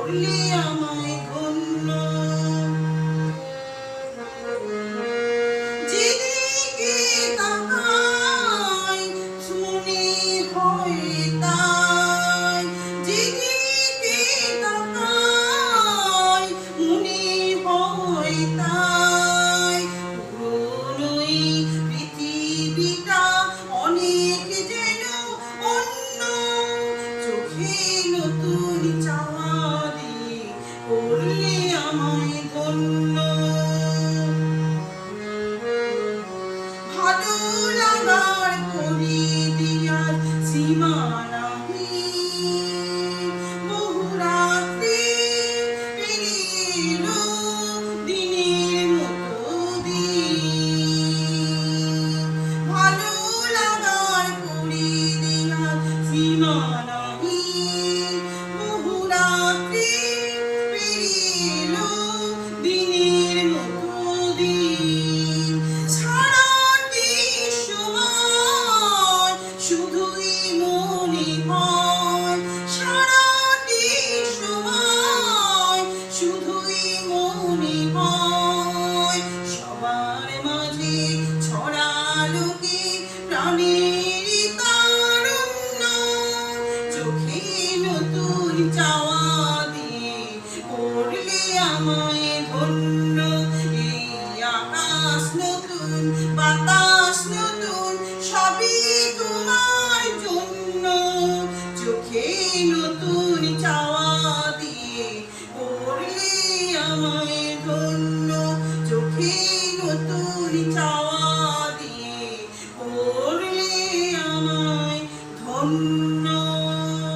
করলে আমায় ধন্য। যেদিকে তাকাই মনে হয় তাই, যেদিকে তাকাই মনে হয় তাই। পুরনো এই পৃথিবীটা অনেক যেন অন্য, চোখে নতুন চাওয়া দিয়ে করলে আমায় ধন্য। ভালো লাগার পরিদিয়ার সীমা নাহি, বহু রাত্রি পেরিয়ে এলো দিনের মতো দিন। ভালো লাগার পরিদিয়ার সীমা নাহি, বহু রাত্রি পেরিয়ে এলো দিনের মতো দিন। সারাটি সময় শুধুই মনে হয়, সারাটি সময় শুধুই মনে হয়। সবার মাঝে ছড়ালো কি প্রাণের তারুণ্য, চোখে নতুন চাওয়া দিয়ে করলে আমায় ধন্য। এই আকাশ নতুন, বাতাস নতুন, সবই তোমার জন্য, চোখে নতুন চাওয়া দিয়ে করলে আমায় ধন্য, চোখে নতুন চাওয়া।